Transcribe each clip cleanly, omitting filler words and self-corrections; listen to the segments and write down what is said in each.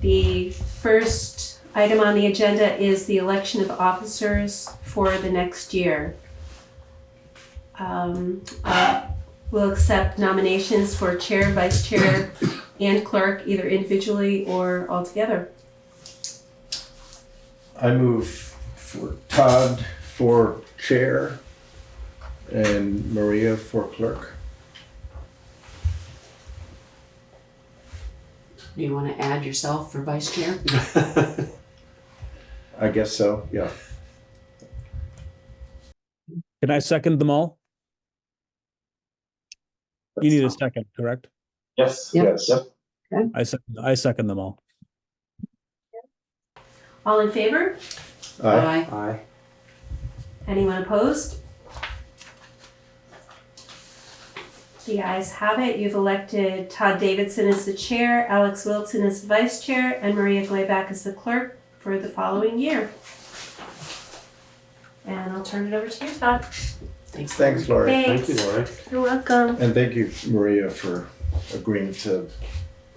The first item on the agenda is the election of officers for the next year. We'll accept nominations for chair, vice chair, and clerk, either individually or all together. I move for Todd for chair and Maria for clerk. Do you want to add yourself for vice chair? I guess so, yeah. Can I second them all? You need a second, correct? Yes. Yep. Yes. Yep. I second them all. All in favor? Aye. Aye. Anyone opposed? The ayes have it. You've elected Todd Davidson as the chair, Alex Wilson as the vice chair, and Maria Glayback as the clerk for the following year. And I'll turn it over to you, Todd. Thanks, Lori. Thanks. Thank you, Lori. You're welcome. And thank you, Maria, for agreeing to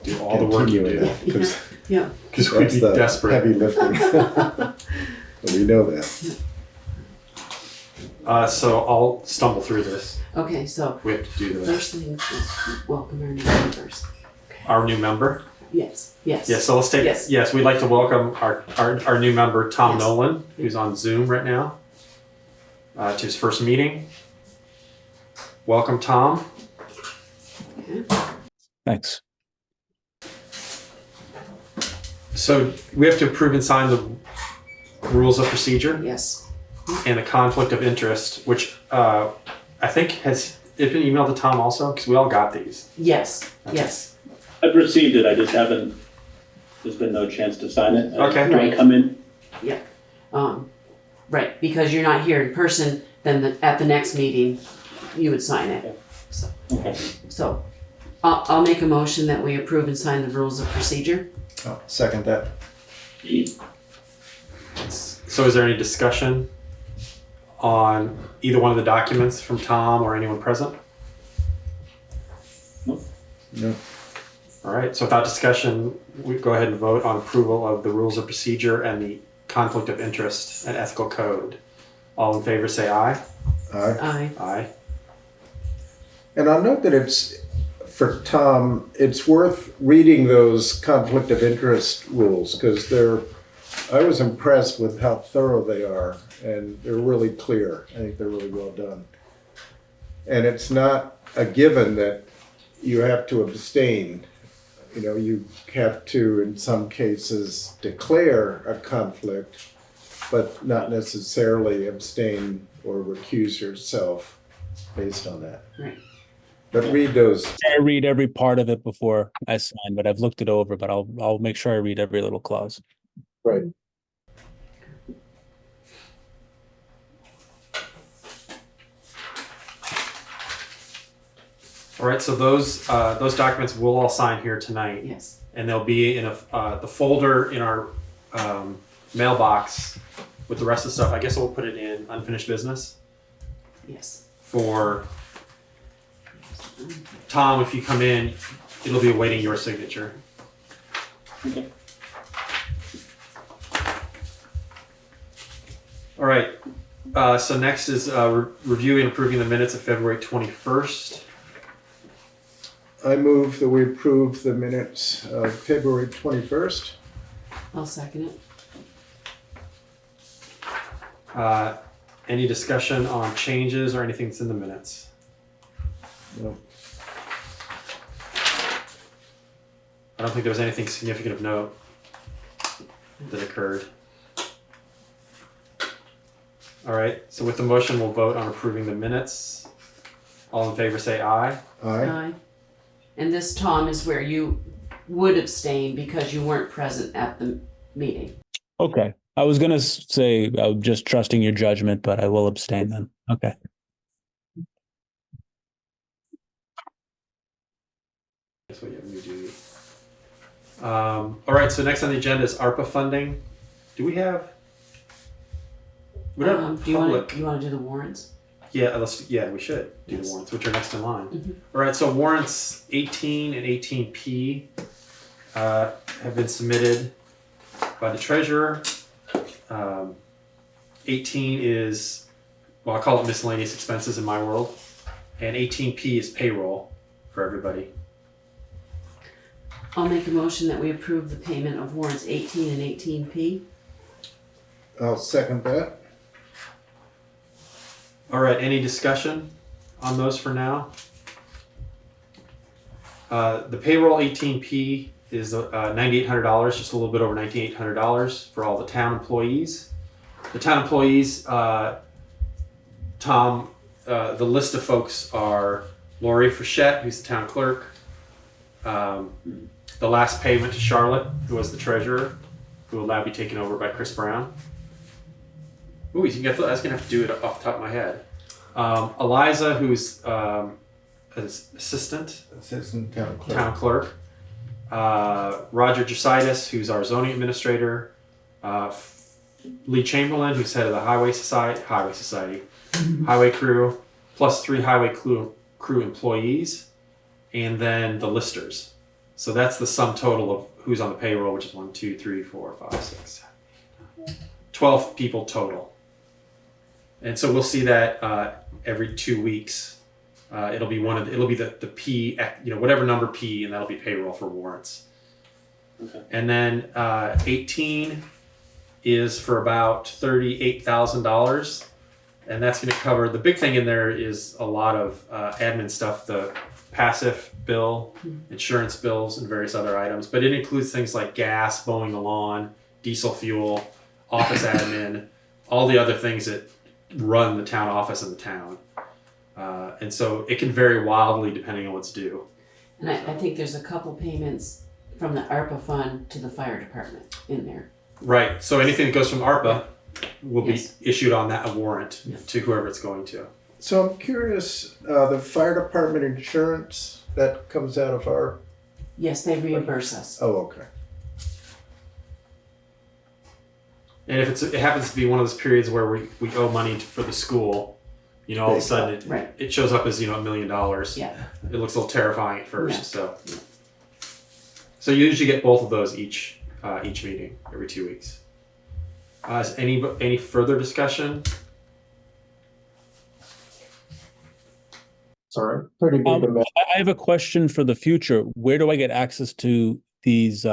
Do all the work you do. Because Yeah. Because we'd that's be the desperate. heavy lifting. We know that. So I'll stumble through this. Okay, so We have to do the first thing is welcome our new members. our new member. Yes. Yes. Yeah, so let's take Yes. we'd like to welcome our new member, Tom Yes. Nolan, who's on Zoom right now, to his first meeting. Welcome, Tom. Thanks. So we have to approve and sign the rules of procedure Yes. and the conflict of interest, which I think has it been emailed to Tom also, because we all got these. Yes. Okay. Yes. I've received it, I just haven't, there's been no chance to sign it. Okay. Do I come in? Right, because you're not here in person, then at the next meeting, you would sign it. So, Okay. so I'll make a motion that we approve and sign the rules of procedure. I'll second that. So is there any discussion on either one of the documents from Tom or anyone present? No. All right, so without discussion, we go ahead and vote on approval of the rules of procedure and the conflict of interest and ethical code. All in favor say aye. Aye. Aye. Aye. And I'll note that it's, for Tom, it's worth reading those conflict of interest rules because I was impressed with how thorough they are and they're really clear. I think they're really well done. And it's not a given that you have to abstain. You know, you have to, in some cases, declare a conflict, but not necessarily abstain or recuse yourself based on that. Right. But read those. I read every part of it before I sign, but I've looked it over, but I'll make sure I read every little clause. Right. All right, so those documents we'll all sign here tonight, Yes. and they'll be in the folder in our mailbox with the rest of the stuff. I guess we'll put it in unfinished business Yes. for Tom. If you come in, it'll be awaiting your signature. Okay. All right. So next is reviewing and approving the minutes of February 21st. I move that we approve the minutes of February 21st. I'll second it. Any discussion on changes or anything that's in the minutes? No. I don't think there was anything significant of note that occurred. All right, so with the motion, we'll vote on approving the minutes. All in favor say aye. Aye. And this, Tom, is where you would abstain because you weren't present at the meeting. Okay. I was gonna say I'm just trusting your judgment, but I will abstain then. Okay. That's what you have to do. All right, so next on the agenda is ARPA funding. Do we have? We don't have Do you public. want to do the warrants? Yeah, we should do the Yes. warrants, which are next in line. Mhm. All right, so warrants 18 and 18P. have been submitted by the treasurer. 18 is, well, I call it miscellaneous expenses in my world. And 18P is payroll for everybody. I'll make a motion that we approve the payment of warrants 18 and 18P. I'll second that. All right, any discussion on those for now? The payroll 18P is $9,800, just a little bit over $9,800 for all the town employees. The town employees, Tom, the list of folks are Lori Frechette, who's the town clerk. The last payment to Charlotte, who was the treasurer, who will now be taken over by Chris Brown. Ooh, I was gonna have to do it off the top of my head. Eliza, who's assistant town clerk. Roger Jositis, who's our zoning administrator. Lee Chamberlain, who's head of the highway crew, plus 3 highway crew employees, and then the listers. So that's the sum total of who's on the payroll, which is 1, 2, 3, 4, 5, 6, 7, 12 people total. And so we'll see that every 2 weeks. It'll be the P, whatever number P, and that'll be payroll for warrants. Okay. And then 18 is for about $38,000, and that's going to cover, the big thing in there is a lot of admin stuff, the passive bill, insurance bills, and various other items, but it includes things like gas, mowing the lawn, diesel fuel, office admin, all the other things that run the town office in the town. And so it can vary wildly depending on what's due. And I think there's a couple payments from the ARPA fund to the fire department in there. Right, so anything that goes from ARPA will Yes. be issued on that warrant Yeah. to whoever it's going to. So I'm curious, the fire department insurance, that comes out of our, Yes, they reimburse us. oh, okay. And if it happens to be one of those periods where we owe money for the school, all of a sudden Right. it shows up as $1 million. Yeah. It looks a little terrifying at first. Yeah. So you usually get both of those each meeting every 2 weeks. Is any further discussion? Sorry, pretty big amount. I have a question for the future. Where do I get access to these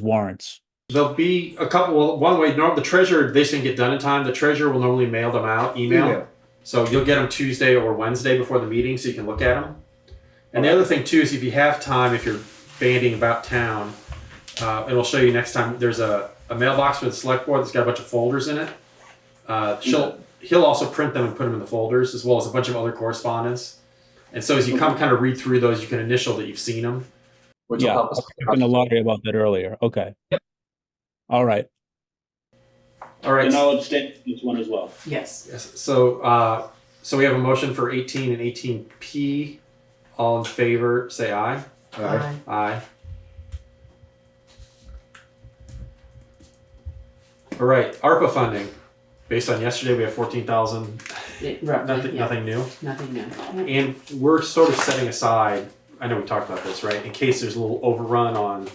warrants? There'll be a couple. Well, one way, the treasurer, they shouldn't get done in time. The treasurer will normally mail them out, email. So you'll get them Tuesday or Wednesday before the meeting, so you can look at them. And the other thing too is if you have time, if you're banding about town, it'll show you next time. There's a mailbox for the Selectboard that's got a bunch of folders in it. He'll also print them and put them in the folders, as well as a bunch of other correspondence. And so as you kind of read through those, you can initial that you've seen them. Which will Yeah, help us. I was going to Laurie about that earlier. Okay. Yep. All right. All right. And I'll abstain from this one as well. Yes. Yes. So we have a motion for 18 and 18P. All in favor, say aye. Aye. Aye. All right, ARPA funding. Based on yesterday, we have 14,000. Roughly, Nothing new. Nothing new. And we're sort of setting aside. I know we talked about this, right? In case there's a little overrun on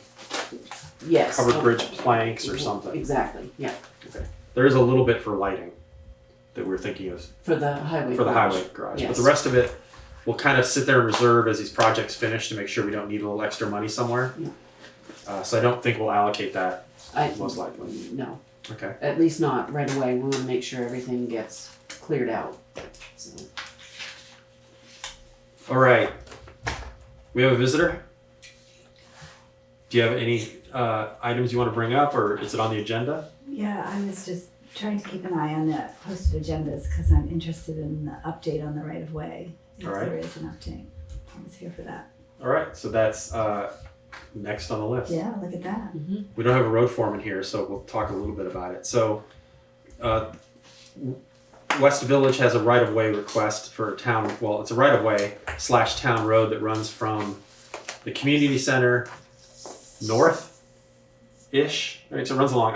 Yes. covered bridge planks or something. Exactly. Yeah. Okay. There is a little bit for lighting that we're thinking of For the highway. for the garage. highway garage. Yes. But the rest of it, we'll kind of sit there and reserve as these projects finish to make sure we don't need a little extra money somewhere. Yeah. So I don't think we'll allocate that most likely. No, Okay. at least not right away. We want to make sure everything gets cleared out. So. All right. We have a visitor. Do you have any items you want to bring up, or is it on the agenda? Yeah, I was just trying to keep an eye on the posted agendas because I'm interested in the update on the right of way. If All right. there is an update. I was here for that. All right. So that's next on the list. Yeah, look at that. We don't have a road foreman here, so we'll talk a little bit about it. So, West Village has a right-of-way request for a town. Well, it's a right-of-way / town road that runs from the community center north-ish. Right, so it runs along,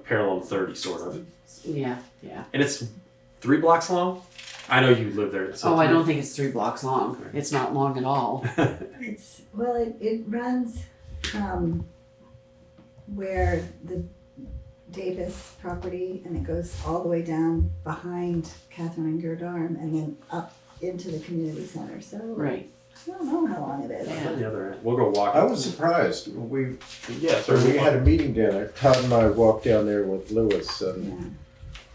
parallel to 30, sort of, Yeah, yeah. and it's 3 blocks long. I know you live there. So Oh, I don't think it's 3 blocks long. It's not long at all. It runs where the Davis property, and it goes all the way down behind Catherine and Gerdarm and then up into the community center. So Right. I don't know how long it is. Yeah. On the other end, we'll go walk. I was surprised. We Yeah, we had a meeting down there. Todd and I walked down there with Lewis, and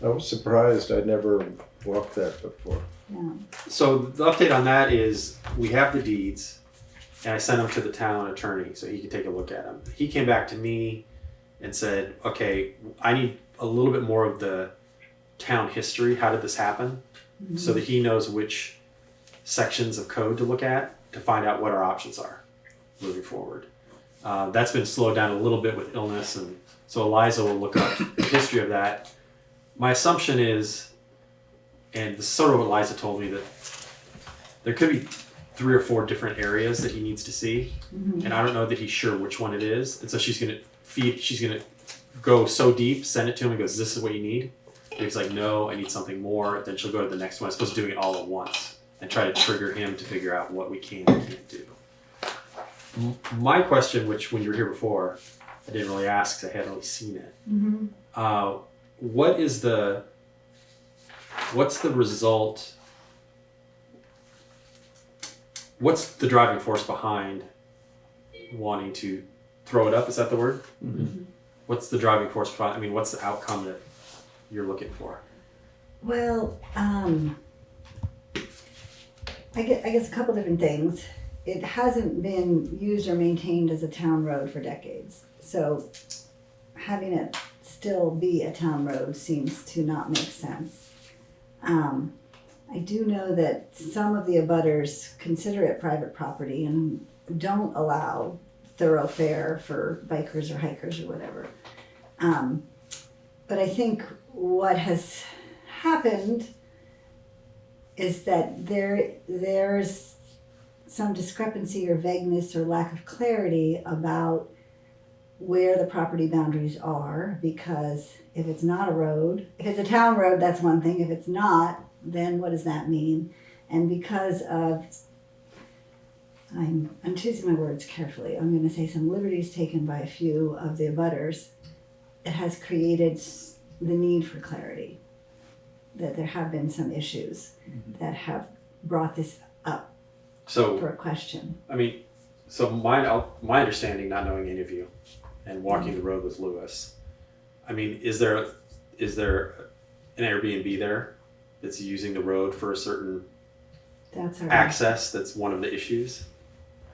Yeah, I was surprised. I'd never walked that before. yeah. So the update on that is we have the deeds, and I sent them to the town attorney so he could take a look at them. He came back to me and said, okay, I need a little bit more of the town history. How did this happen? So that he knows which sections of code to look at to find out what our options are moving forward. That's been slowed down a little bit with illness, and so Eliza will look up the history of that. My assumption is, and this is sort of what Eliza told me, that there could be 3 or 4 different areas that he needs to see, and I don't know that he's sure which one it is. And so she's gonna go so deep, send it to him, and goes, "This is what you need." And he's like, "No, I need something more." Then she'll go to the next one. I'm supposed to do it all at once and try to trigger him to figure out what we can and can't do. My question, which when you were here before, I didn't really ask because I hadn't really seen it. What's the result? What's the driving force behind wanting to throw it up? Is that the word? What's the driving force behind? I mean, what's the outcome that you're looking for? Well, I guess a couple different things. It hasn't been used or maintained as a town road for decades. So having it still be a town road seems to not make sense. I do know that some of the abutters consider it private property and don't allow thoroughfare for bikers or hikers or whatever. But I think what has happened is that there's some discrepancy or vagueness or lack of clarity about where the property boundaries are, because if it's not a road, if it's a town road, that's one thing. If it's not, then what does that mean? And because of, I'm choosing my words carefully, I'm going to say some liberties taken by a few of the abutters, it has created the need for clarity, that there have been some issues that have brought this up So, for a question. I mean, so my understanding, not knowing any of you, and walking the road with Lewis, I mean, is there an Airbnb there that's using the road for a certain That's our access? That's one of the issues.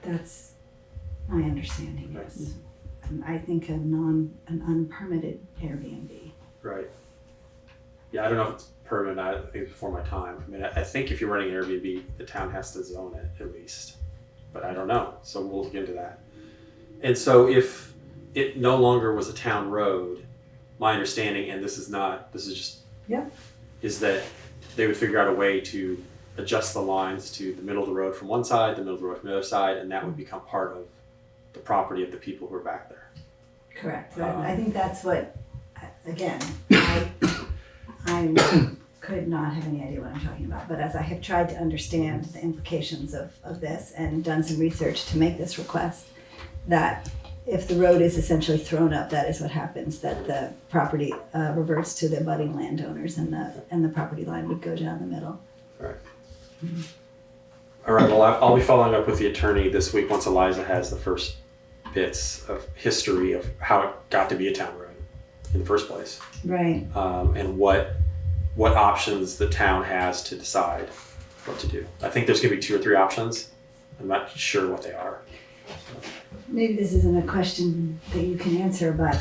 That's my understanding. Right. Yes, I think an unpermitted Airbnb. Right. Yeah, I don't know if it's permanent. I think it's before my time. I mean, I think if you're running an Airbnb, the town has to zone it at least, but I don't know. So we'll look into that. And so if it no longer was a town road, my understanding, and this is just, Yep. is that they would figure out a way to adjust the lines to the middle of the road from one side, the middle of the road from the other side, and that would become part of the property of the people who are back there. Correct. I think that's what, again, I could not have any idea what I'm talking about, but as I have tried to understand the implications of this and done some research to make this request, that if the road is essentially thrown up, that is what happens, that the property reverts to the abutting landowners and the property line would go down the middle. All right, well, I'll be following up with the attorney this week once Eliza has the first bits of history of how it got to be a town road in the first place. Right. And what options the town has to decide what to do. I think there's gonna be 2 or 3 options. I'm not sure what they are. Maybe this isn't a question that you can answer, but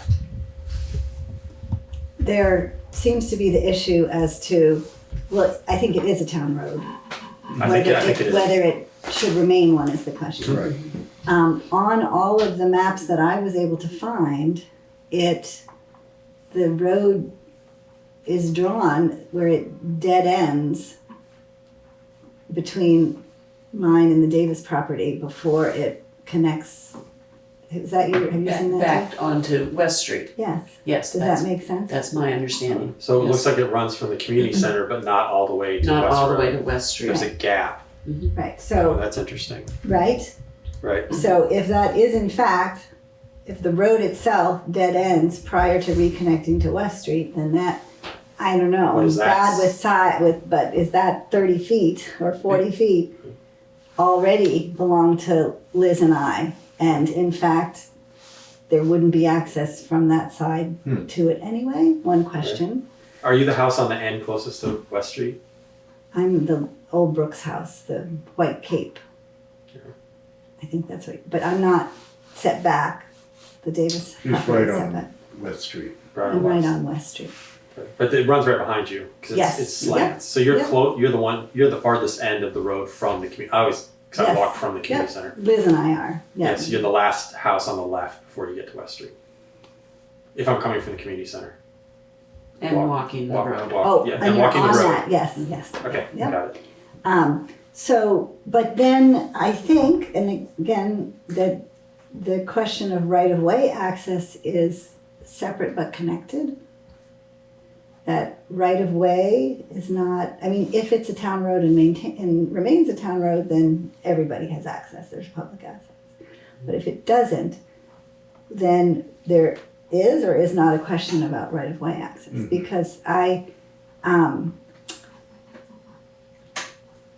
there seems to be the issue as to, well, I think it is a town road. I think it is. Whether it should remain one is the question. Right. On all of the maps that I was able to find, the road is drawn where it dead ends between mine and the Davis property before it connects. Is that have you seen that? Back onto West Street. Yes. Yes, Does that make sense? that's my understanding. So it Yes. looks like it runs from the community center, but not all the way to Not West all the Road. way to West Street. There's a gap. Right. Oh, So that's interesting. right. Right. So if that is in fact if the road itself dead ends prior to reconnecting to West Street, then that, I don't know. What is that? Bad but is that 30 feet or 40 feet already belong to Liz and I? And in fact, there wouldn't be access from that side to it anyway? One question. Are you the house on the end closest to West Street? I'm the Old Brooks house, the White Cape. I think that's right. But I'm not set back. The Davis He's property right is set on back. West Street. I'm right on West Street. But it runs right behind you because Yes. it's slants. So you're Yep. You're the farthest end of the road from the community. I always, because Yes. I walk from the community Yep. center. Liz and I are. Yeah. Yes, you're the last house on the left before you get to West Street. If I'm coming from the community center. And walking the road. Oh, yeah, and and you're walking the on road. that. Yes, yes. Okay, Yep. got it. So, but then I think, and again, that the question of right-of-way access is separate but connected. That right-of-way is not, I mean, if it's a town road and remains a town road, then everybody has access, there's public access. But if it doesn't, then there is or is not a question about right-of-way access. Because I,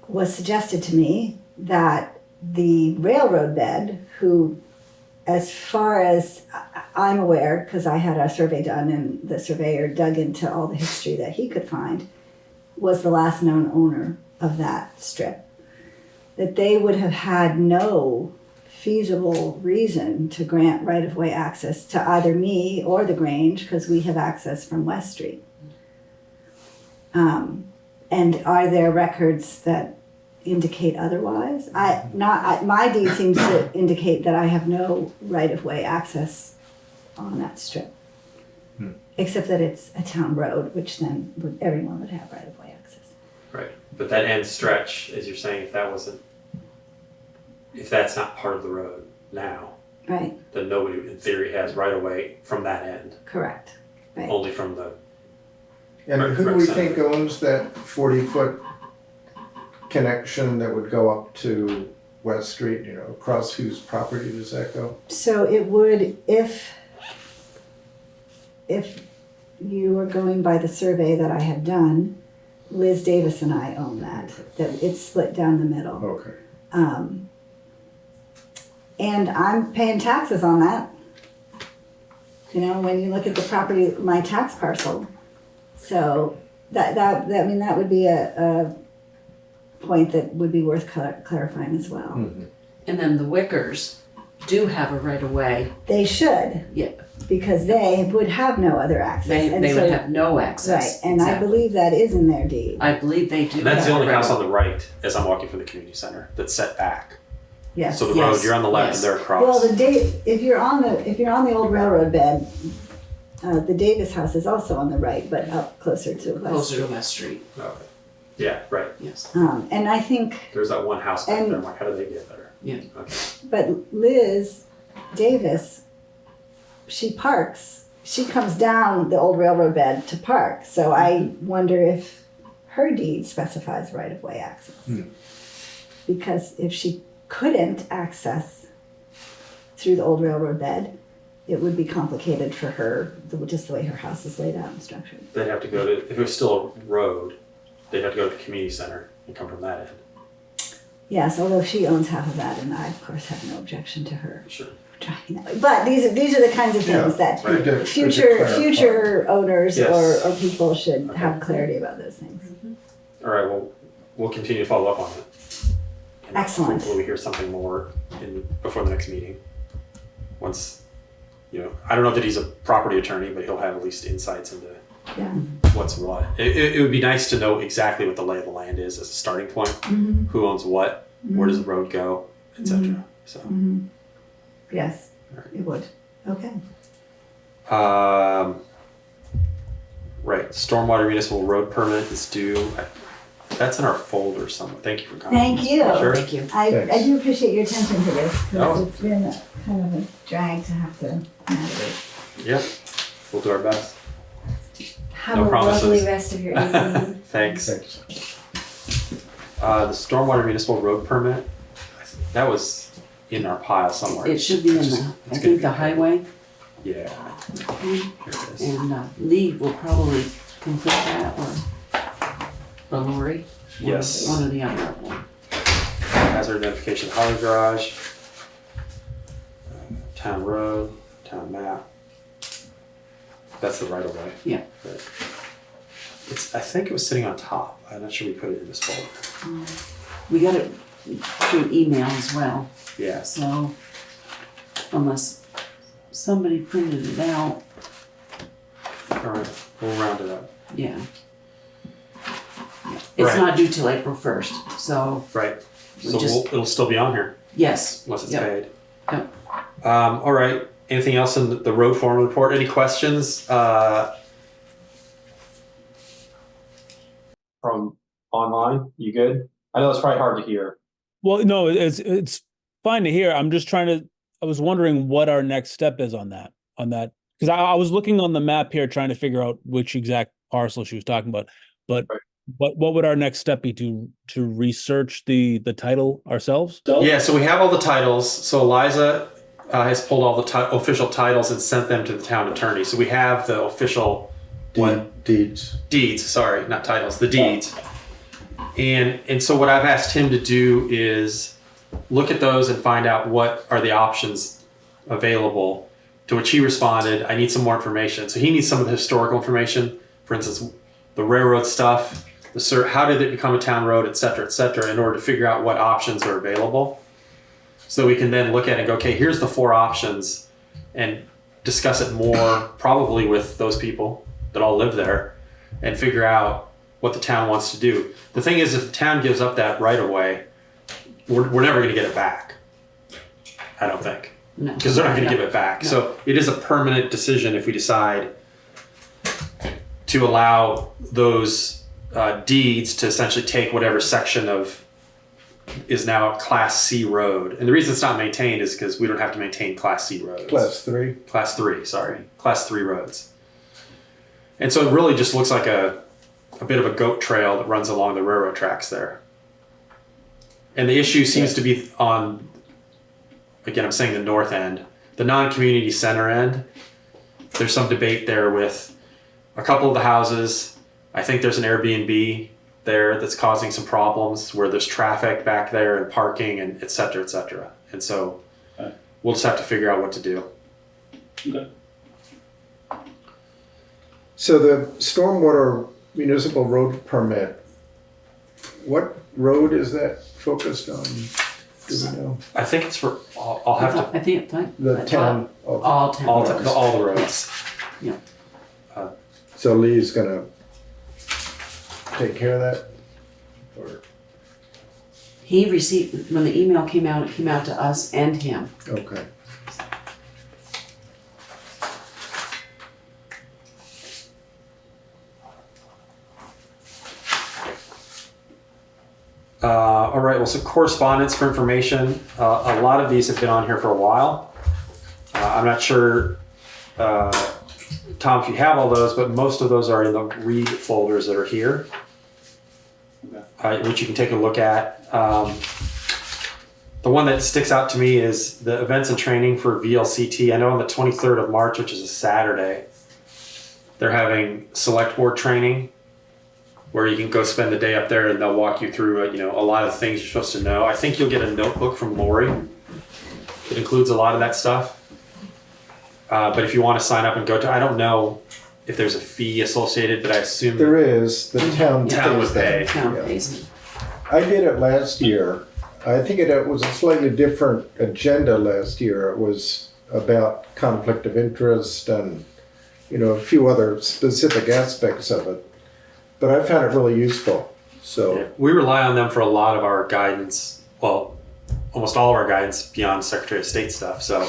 was suggested to me that the railroad bed, who, as far as I'm aware, because I had a survey done and the surveyor dug into all the history that he could find, was the last known owner of that strip, that they would have had no feasible reason to grant right-of-way access to either me or the Grange, because we have access from West Street. And are there records that indicate otherwise? My deed seems to indicate that I have no right-of-way access on that strip. Except that it's a town road, which then everyone would have right-of-way access. Right. But that end stretch, as you're saying, if that's not part of the road now, Right, then nobody in theory has right of way from that end. correct. Right. Only from the And Rec- who do rec we center. think owns that 40-foot connection that would go up to West Street, across whose property does that go? So it would, if you were going by the survey that I had done, Liz Davis and I own that it's split down the middle. Okay. And I'm paying taxes on that. When you look at the property, my tax parcel. So that would be a point that would be worth clarifying as well. And then the Wickers do have a right of way. They should. Yeah. Because they would have no other access. They And would so- have no access. Right, and I Exactly. believe that is in their deed. I believe they do. and that's the have only a house right on the right as I'm walking from the community center that's set back. Yes. So the Yes, road, you're on the left yes. and they're across. Well, if you're on the old railroad bed, the Davis house is also on the right, but up closer to West Closer Street. to West Street, Okay. Yeah, right. yes. And I think, There's that one house back And- there. I'm like, how do they get there? Yeah. Okay. but Liz Davis, she parks. She comes down the old railroad bed to park. So I wonder if her deed specifies right-of-way access. Because if she couldn't access through the old railroad bed, it would be complicated for her, just the way her house is laid out and structured. They'd have to go to, if it was still a road, they'd have to go to the community center and come from that end. Yes, although she owns half of that, and I, of course, have no objection to her Sure. driving that way. But these are the kinds of things that right. Good to future clarify. owners Yes. or people should Okay. have clarity about those things. All right, well, we'll continue to follow up on it. And Excellent. Hopefully we hear something more before the next meeting. Once, I don't know that he's a property attorney, but he'll have at least insights into Yeah. what's what. It would be nice to know exactly what the lay of the land is as a starting point. Who owns what? Where does the road go? Etc. So, Yes, it would. Okay. right. Stormwater municipal road permit is due. That's in our folder somewhere. Thank you for coming. Thank you. Sure. Thank you. I Thanks. do appreciate your attention to this because Oh. it's been kind of a drag to have to navigate. Yep. We'll do our best. Have No a promises. lovely rest of your evening. Thanks. Thanks. The stormwater municipal road permit, that was in our pile somewhere. It should be in the, I gonna think be- the highway, Yeah. Here it is. and Lee will probably complete that, or Lori. Yes. One or the other of them. Hazard identification, highway garage, town road, town map. That's the right of way. Yeah. Right. I think it was sitting on top. I'm not sure we put it in this folder. We got it through email as well, Yes. so unless somebody printed it out, All right. We'll round it up. yeah. It's Right. not due till April 1st, so Right. We So just- it'll still be on here yes. unless it's Yep. paid. Yep. All right. Anything else in the road foreman report? Any questions from online? You good? I know it's probably hard to hear. Well, no, it's fine to hear. I'm just trying to. I was wondering what our next step is on that. Because I was looking on the map here, trying to figure out which exact parcel she was talking about. But Right. what would our next step be to research the title ourselves? Yeah, so we have all the titles. So Eliza has pulled all the official titles and sent them to the town attorney. So we have the official Deeds. deeds. Sorry, not titles. The deeds. And so what I've asked him to do is look at those and find out what are the options available. To which he responded, I need some more information. So he needs some of the historical information. For instance, the railroad stuff, how did it become a town road, et cetera, in order to figure out what options are available. So we can then look at it and go, okay, here's the 4 options, and discuss it more probably with those people that all live there and figure out what the town wants to do. The thing is, if the town gives up that right of way, we're never going to get it back. I don't think. No. Because they're not going to No. give it back. No. So it is a permanent decision if we decide to allow those deeds to essentially take whatever section of is now a Class C road. And the reason it's not maintained is because we don't have to maintain Class C roads. Class 3. Class 3, sorry. Class 3 roads. And so it really just looks like a bit of a goat trail that runs along the railroad tracks there. And the issue seems to be on, again, I'm saying the north end, the non-community center end. There's some debate there with a couple of the houses. I think there's an Airbnb there that's causing some problems where there's traffic back there and parking and et cetera, et cetera. And so we'll just have to figure out what to do. Okay. So the stormwater municipal road permit, what road is that focused on? Do we know? I think it's for, I'll have to, I think it's like The town. all town all roads. the roads. Yeah. So Lee's gonna take care of that? Or, He received, when the email came out, it came out to us and him. okay. All right, well, so correspondence for information. A lot of these have been on here for a while. I'm not sure, Tom, if you have all those, but most of those are in the read folders that are here, which you can take a look at. The one that sticks out to me is the events and training for VLCT. I know on the 23rd of March, which is a Saturday, they're having Selectboard training, where you can go spend the day up there and they'll walk you through, a lot of the things you're supposed to know. I think you'll get a notebook from Lori. It includes a lot of that stuff. But if you want to sign up and go to, I don't know if there's a fee associated, but I assume There is, the town Town pays would that. pay. Town Yeah. pays it. I did it last year. I think it was a slightly different agenda last year. It was about conflict of interest and, a few other specific aspects of it. But I found it really useful, so. Yeah, we rely on them for a lot of our guidance. Well, almost all of our guidance beyond Secretary of State stuff. So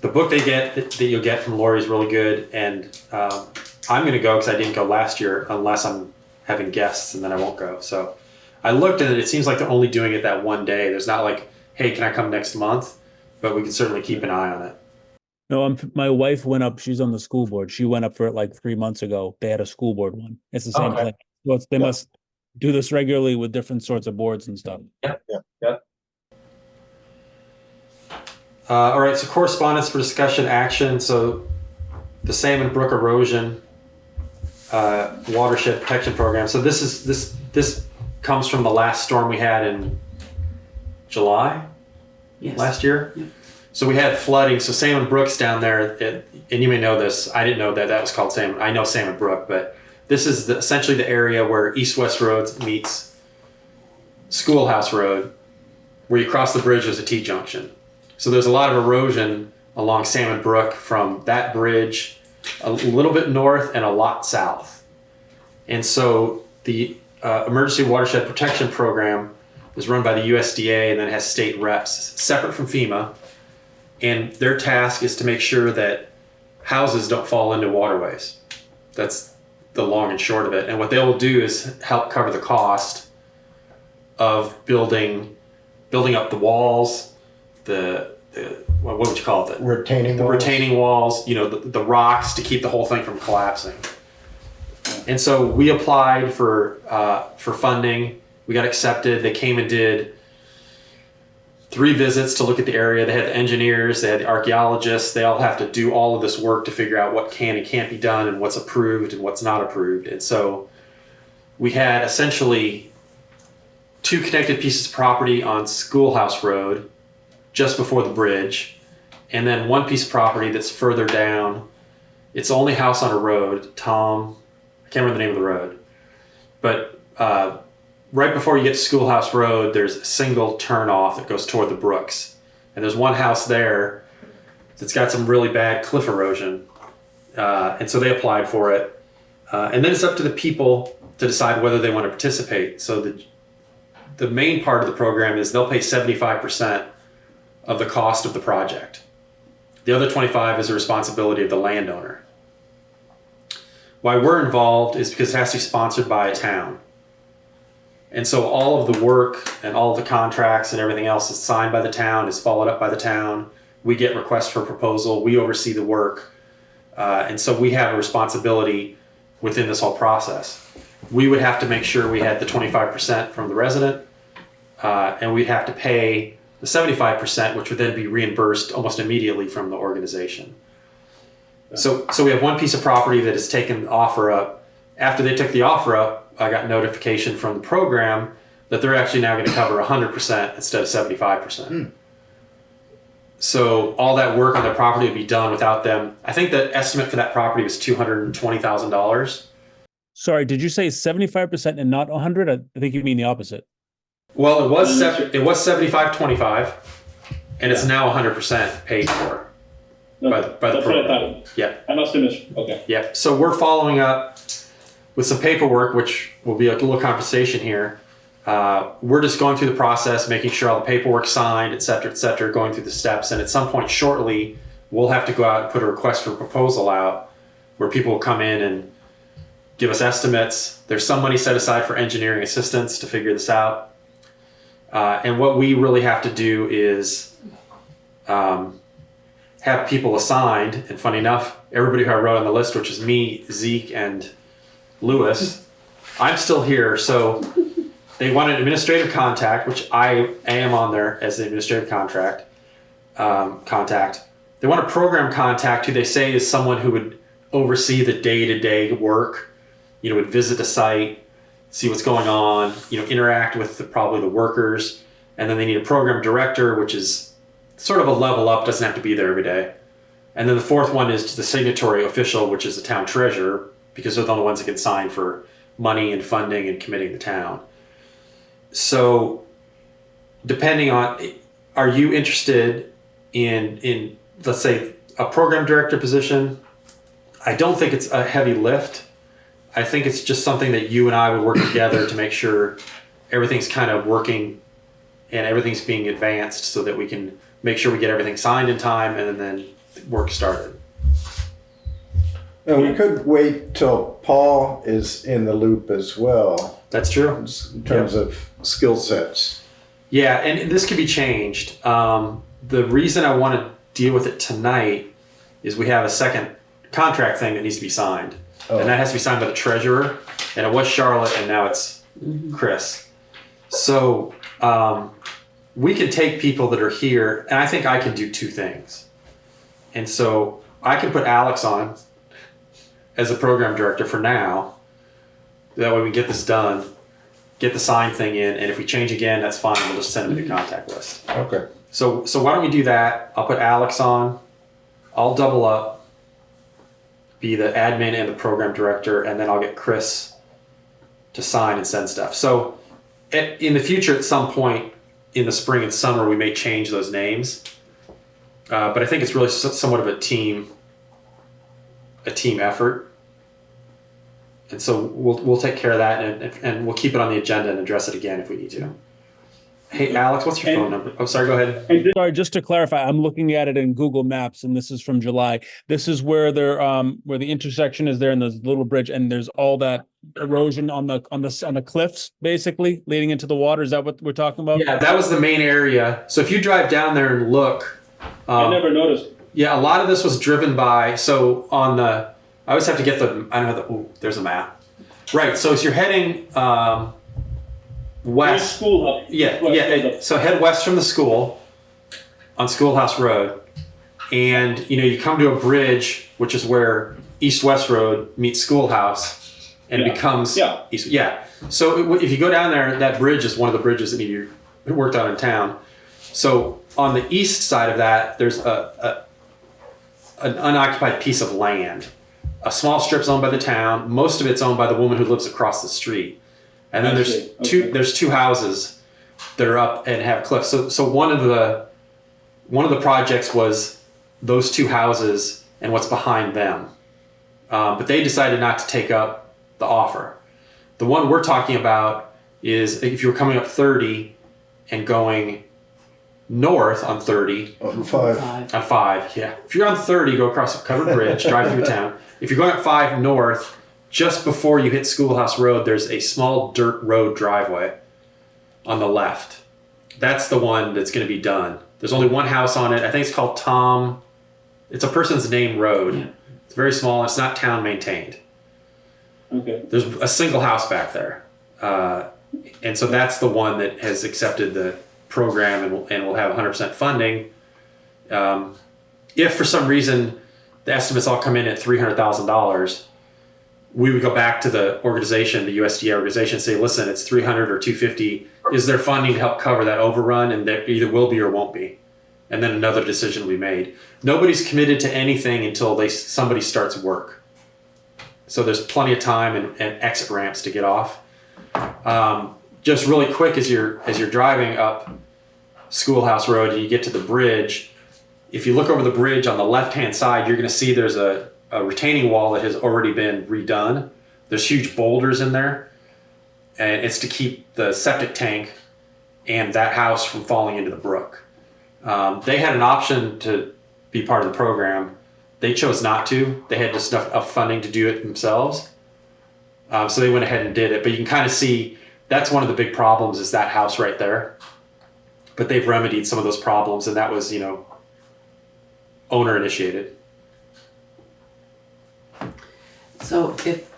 the book they get that you'll get from Lori is really good. And I'm going to go because I didn't go last year unless I'm having guests, and then I won't go. So I looked at it. It seems like they're only doing it that one day. There's not like, hey, can I come next month? But we can certainly keep an eye on it. No, my wife went up. She's on the school board. She went up for it like 3 months ago. They had a school board one. It's the same Okay. thing. Well, they must do this regularly with different sorts of boards and stuff. Yep. All right, so correspondence for discussion action. So the Salmon Brook erosion watershed protection program. So this comes from the last storm we had in July Yes. last year. Yeah. So we had flooding. So Salmon Brook's down there, and you may know this. I didn't know that was called Salmon. I know Salmon Brook, but this is essentially the area where East-West Road meets Schoolhouse Road, where you cross the bridge. There's a T-junction. So there's a lot of erosion along Salmon Brook from that bridge, a little bit north and a lot south. And so the Emergency Watershed Protection Program is run by the USDA and then has state reps separate from FEMA. And their task is to make sure that houses don't fall into waterways. That's the long and short of it. And what they will do is help cover the cost of building up the walls, what would you call it? Retaining The walls. retaining walls, the rocks to keep the whole thing from collapsing. And so we applied for funding. We got accepted. They came and did 3 visits to look at the area. They had the engineers, they had the archaeologists. They all have to do all of this work to figure out what can and can't be done and what's approved and what's not approved. And so we had essentially 2 connected pieces of property on Schoolhouse Road just before the bridge, and then 1 piece of property that's further down. It's the only house on a road, I can't remember the name of the road, but right before you get to Schoolhouse Road, there's a single turn off that goes toward the brooks. And there's one house there that's got some really bad cliff erosion. And so they applied for it. And then it's up to the people to decide whether they want to participate. So the main part of the program is they'll pay 75% of the cost of the project. The other 25% is the responsibility of the landowner. Why we're involved is because it has to be sponsored by a town. And so all of the work and all of the contracts and everything else is signed by the town, is followed up by the town. We get requests for proposal, we oversee the work. And so we have a responsibility within this whole process. We would have to make sure we had the 25% from the resident, and we'd have to pay the 75%, which would then be reimbursed almost immediately from the organization. So we have 1 piece of property that has taken the offer up. After they took the offer up, I got notification from the program that they're actually now going to cover 100% instead of 75%. So all that work on their property would be done without them. I think the estimate for that property was $220,000. Sorry, did you say 75% and not 100? I think you mean the opposite. Well, it was 75-25, and it's now 100% paid for by the That's what I program. thought. Yeah. I must have missed. Okay. Yeah, so we're following up with some paperwork, which will be a little conversation here. We're just going through the process, making sure all the paperwork's signed, et cetera, going through the steps. And at some point shortly, we'll have to go out and put a request for proposal out where people will come in and give us estimates. There's some money set aside for engineering assistance to figure this out. And what we really have to do is have people assigned. And funny enough, everybody who I wrote on the list, which is me, Zeke, and Lewis, I'm still here. So they want an administrative contact, which I am on there as the administrative contact. They want a program contact who they say is someone who would oversee the day-to-day work, would visit the site, see what's going on, interact with probably the workers. And then they need a program director, which is sort of a level up, doesn't have to be there every day. And then the 4th one is the signatory official, which is the town treasurer, because they're the only ones that can sign for money and funding and committing the town. So depending on, are you interested in let's say a program director position? I don't think it's a heavy lift. I think it's just something that you and I would work together to make sure everything's kind of working and everything's being advanced so that we can make sure we get everything signed in time and then work started. And we could wait till Paul is in the loop as well That's true. in terms of skill sets. Yeah, and this can be changed. The reason I want to deal with it tonight is we have a second contract thing that needs to be signed. Oh. And that has to be signed by the treasurer. And it was Charlotte, and now it's Chris. So we can take people that are here, and I think I can do two things. And so I can put Alex on as a program director for now. That way we get this done, get the sign thing in, and if we change again, that's fine. We'll just send him the contact list. Okay. So why don't we do that? I'll put Alex on. I'll double up, be the admin and the program director, and then I'll get Chris to sign and send stuff. So in the future, at some point in the spring and summer, we may change those names. But I think it's really somewhat of a team effort. And so we'll take care of that, and we'll keep it on the agenda and address it again if we need to. Hey, Alex, what's your phone number? Oh, sorry, go ahead. Sorry, just to clarify, I'm looking at it in Google Maps, and this is from July. This is where where the intersection is there, and there's a little bridge, and there's all that erosion on the cliffs, basically leading into the water. Is that what we're talking about? Yeah, that was the main area. So if you drive down there and look, I never noticed. yeah, a lot of this was driven by. So I always have to get there's a map. Right. So as you're heading west. School. Yeah. So head west from the school on Schoolhouse Road, and you come to a bridge, which is where East-West Road meets Schoolhouse, and becomes east. Yeah. So if you go down there, that bridge is one of the bridges that you worked on in town. So on the east side of that, there's an unoccupied piece of land. A small strip's owned by the town. Most of it's owned by the woman who lives across the street. And then there's two houses that are up and have cliffs. So one of the projects was those two houses and what's behind them. But they decided not to take up the offer. The one we're talking about is if you were coming up 30 and going north on 30. On 5. On 5, yeah. If you're on 30, go across a covered bridge, drive through town. If you're going up 5 north, just before you hit Schoolhouse Road, there's a small dirt road driveway on the left. That's the one that's going to be done. There's only one house on it. I think it's called Tom. It's a person's name road. Yeah. It's very small. It's not town maintained. Okay. There's a single house back there. And so that's the one that has accepted the program and will have 100% funding. If for some reason the estimates all come in at $300,000, we would go back to the organization, the USDA organization, and say, listen, it's 300 or 250. Is there funding to help cover that overrun? And there either will be or won't be. And then another decision will be made. Nobody's committed to anything until somebody starts work. So there's plenty of time and exit ramps to get off. Just really quick, as you're driving up Schoolhouse Road and you get to the bridge, if you look over the bridge on the left-hand side, you're going to see there's a retaining wall that has already been redone. There's huge boulders in there, and it's to keep the septic tank and that house from falling into the brook. They had an option to be part of the program. They chose not to. They had just enough funding to do it themselves. So they went ahead and did it. But you can kind of see that's one of the big problems is that house right there. But they've remedied some of those problems, and that was, owner initiated. So if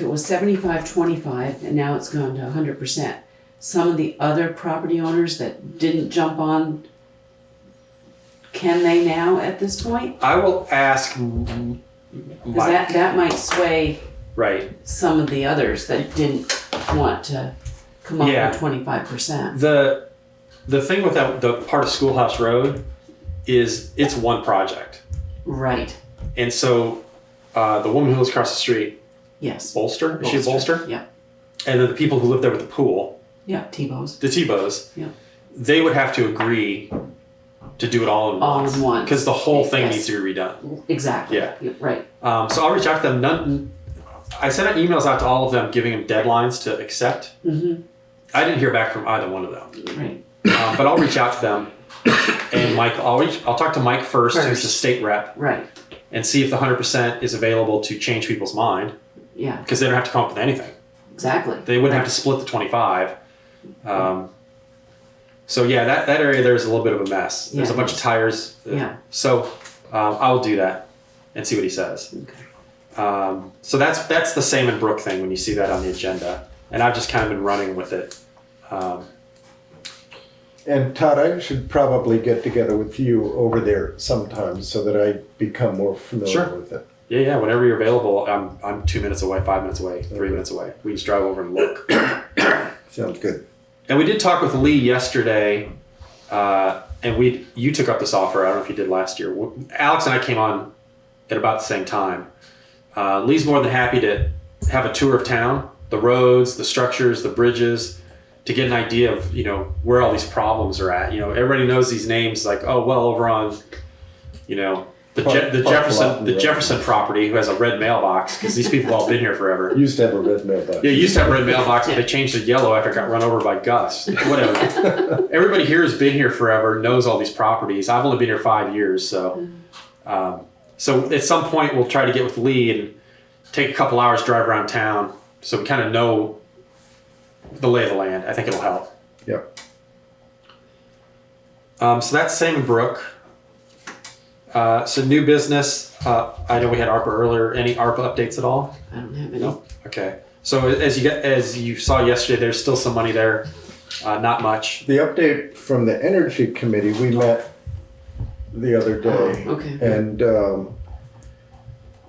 it was 75-25 and now it's gone to 100%, some of the other property owners that didn't jump on, can they now at this point? I will ask Because Mike. that might sway Right. some of the others that didn't want to come up Yeah. with 25%. The thing with the part of Schoolhouse Road is it's one project. Right. And so the woman who lives across the street, Yes. Bolster? Is she a Bolster? Yeah. And then the people who live there with the pool, Yeah. T-bows. the T-bows, Yeah. they would have to agree to do it all in All once. in once. Because the whole thing Yes. needs to be redone. Exactly. Yeah. Right. So I'll reach out to them. I sent out emails out to all of them giving them deadlines to accept. Mm-hmm. I didn't hear back from either one of them. Right. But I'll reach out to them. And Mike, I'll talk to Mike first, who's the state rep, Right. and see if the 100% is available to change people's mind. Yeah. Because they don't have to come up with anything. Exactly. They wouldn't have to split the 25. So yeah, that area there is a little bit of a mess. There's Yeah, a bunch of tires. Yeah. So I will do that and see what he says. Okay. So that's the Salmon Brook thing when you see that on the agenda. And I've just kind of been running with it. And Todd, I should probably get together with you over there sometime so that I become more familiar Sure. with it. Yeah, whenever you're available, I'm 2 minutes away, 5 minutes away, 3 minutes away. We just drive over and look. Sounds good. And we did talk with Lee yesterday, and you took up this offer. I don't know if you did last year. Alex and I came on at about the same time. Lee's more than happy to have a tour of town, the roads, the structures, the bridges, to get an idea of, where all these problems are at. Everybody knows these names, like, oh, well, over on, the Jefferson property, who has a red mailbox, because these people have all been here forever. Used to have a red mailbox. Yeah, used to have a red mailbox, but they changed it yellow after it got run over by Gus. Whatever. Everybody here has been here forever, knows all these properties. I've only been here 5 years, so at some point we'll try to get with Lee and take a couple hours drive around town, so we kind of know the lay of the land. I think it'll help. Yep. So that's Salmon Brook. So new business. I know we had ARPA earlier. Any ARPA updates at all? I don't have any. No. Okay. So as you saw yesterday, there's still some money there. Not much. The update from the Energy Committee, we met the other day. Oh, okay. And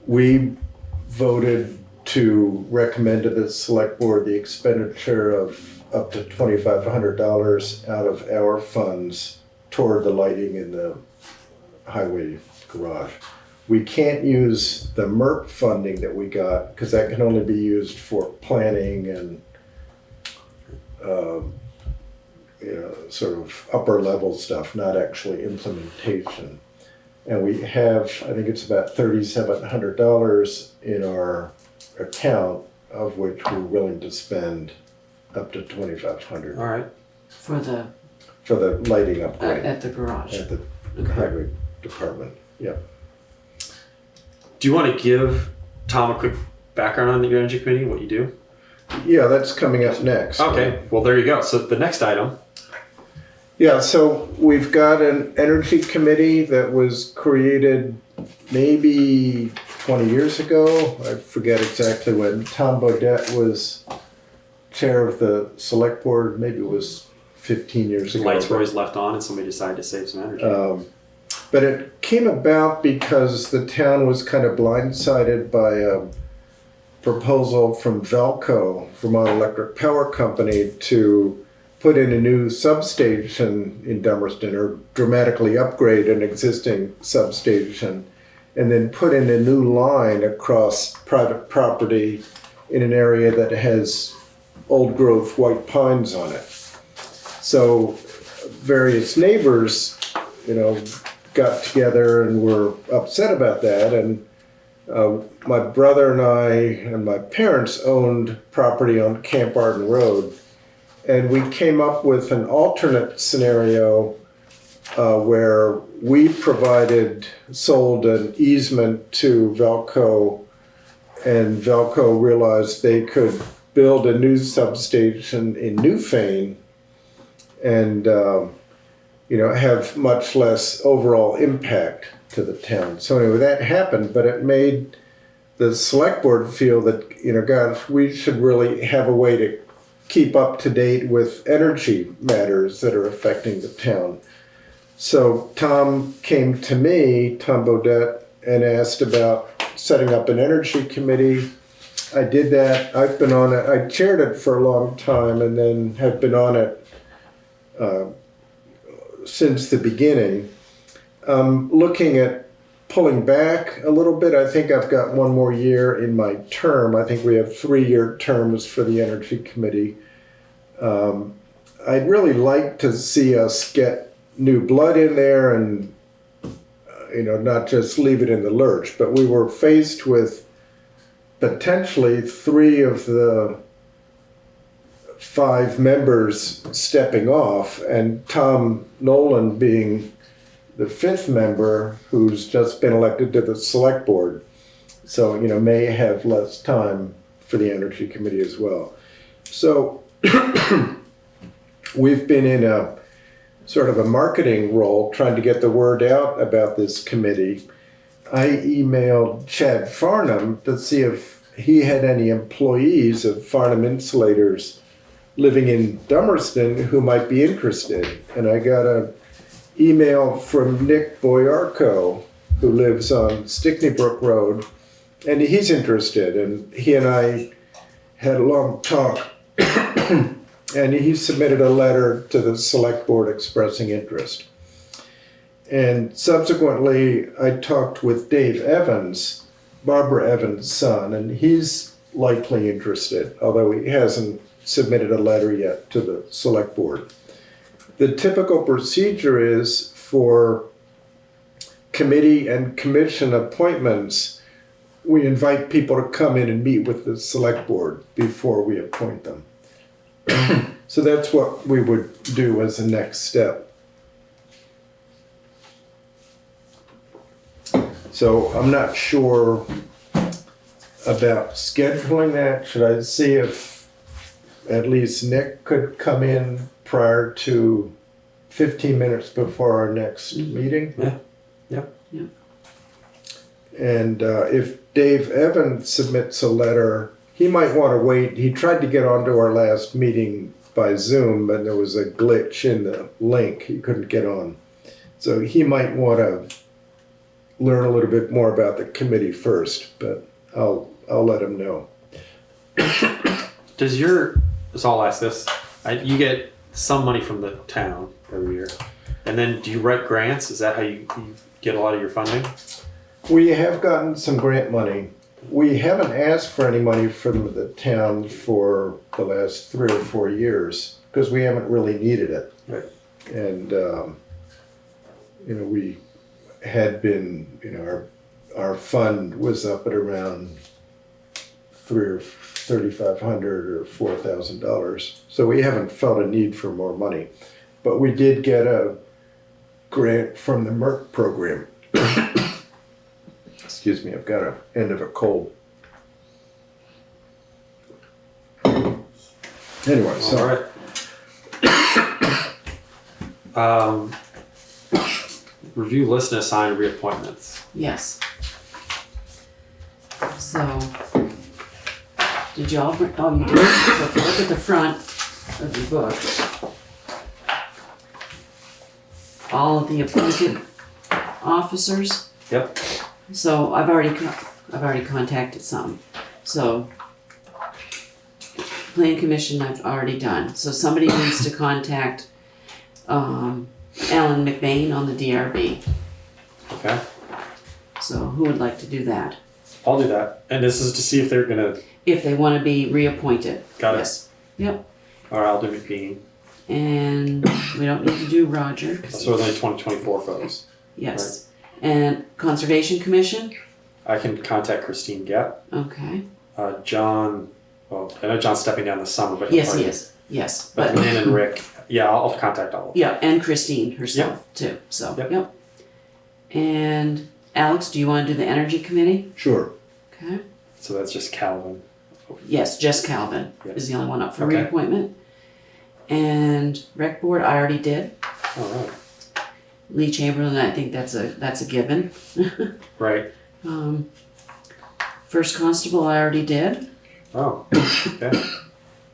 we voted to recommend to the select board the expenditure of up to $2,500 out of our funds toward the lighting in the highway garage. We can't use the MERP funding that we got because that can only be used for planning and sort of upper level stuff, not actually implementation. And we have, I think it's about $3,700 in our account, of which we're willing to spend up to $2,500 All right. For the for the lighting upgrade at the garage. at the Okay. highway department. Yeah. Do you want to give Tom a quick background on the Energy Committee, what you do? Yeah, that's coming up next. Okay. Well, there you go. So the next item. Yeah, so we've got an energy committee that was created maybe 20 years ago. I forget exactly when. Tom Bodette was chair of the select board. Maybe it was 15 years ago. Lights were always left on and somebody decided to save some energy. But it came about because the town was kind of blindsided by a proposal from Velco, Vermont Electric Power Company, to put in a new substation in Dummerston, or dramatically upgrade an existing substation, and then put in a new line across private property in an area that has old growth white pines on it. So various neighbors, got together and were upset about that. And my brother and I and my parents owned property on Camp Arden Road. And we came up with an alternate scenario where we sold an easement to Velco, and Velco realized they could build a new substation in Newfane and have much less overall impact to the town. So anyway, that happened, but it made the select board feel that, gosh, we should really have a way to keep up to date with energy matters that are affecting the town. So Tom came to me, Tom Bodette, and asked about setting up an energy committee. I did that. I've been on it. I chaired it for a long time and then have been on it since the beginning. Looking at pulling back a little bit. I think I've got one more year in my term. I think we have 3-year terms for the Energy Committee. I'd really like to see us get new blood in there and, not just leave it in the lurch. But we were faced with potentially 3 of the 5 members stepping off, and Tom Nolan being the 5th member who's just been elected to the select board. So, may have less time for the Energy Committee as well. So we've been in a sort of a marketing role trying to get the word out about this committee. I emailed Chad Farnham to see if he had any employees of Farnham Insulators living in Dummerston who might be interested. And I got an email from Nick Boyarko, who lives on Stickney Brook Road, and he's interested. And he and I had a long talk, and he submitted a letter to the Select Board expressing interest. And subsequently, I talked with Dave Evans, Barbara Evans' son, and he's likely interested, although he hasn't submitted a letter yet to the Select Board. The typical procedure is for committee and commission appointments, we invite people to come in and meet with the Select Board before we appoint them. So that's what we would do as a next step. So I'm not sure about scheduling that. Should I see if at least Nick could come in prior to 15 minutes before our next meeting? Yeah. And if Dave Evans submits a letter, he might want to wait. He tried to get onto our last meeting by Zoom, but there was a glitch in the link. He couldn't get on. So he might want to learn a little bit more about the committee first, but I'll let him know. So I'll ask this. You get some money from the town every year. And then do you write grants? Is that how you get a lot of your funding? We have gotten some grant money. We haven't asked for any money from the town for the last 3 or 4 years because we haven't really needed it. Right. And, we had been, our fund was up at around $3,500 or $4,000. So we haven't felt a need for more money. But we did get a grant from the Merck program. Excuse me, I've got an end of a cold. Anyway, so. All right. Review list and assign reappointments. Yes. So, did y'all bring, oh, you did. So if you look at the front of your book, all of the appointed officers. Yep. So I've already contacted some. So Plan Commission I've already done. So somebody needs to contact Alan McBain on the DRB. Okay. So who would like to do that? I'll do that. And this is to see if they're gonna. If they want to be reappointed. Got it. Yes. Yep. All right, I'll do McBean. And we don't need to do Roger. 'Cause So it's only 2024 folks. yes. And Conservation Commission? I can contact Christine Gepp. Okay. John. Well, I know John's stepping down this summer, but Yes, he is. Yes. But Lynn and Rick. Yeah, I'll contact all of them. Yeah, and Christine herself too. So Yep. And Alex, do you want to do the Energy Committee? Sure. Okay. So that's just Calvin. Yes, just Calvin Yep. is the only one up for Okay. reappointment. And Rec Board, I already did. All right. Lee Chamberlain, I think that's a given. Right. First Constable, I already did. Oh. Okay.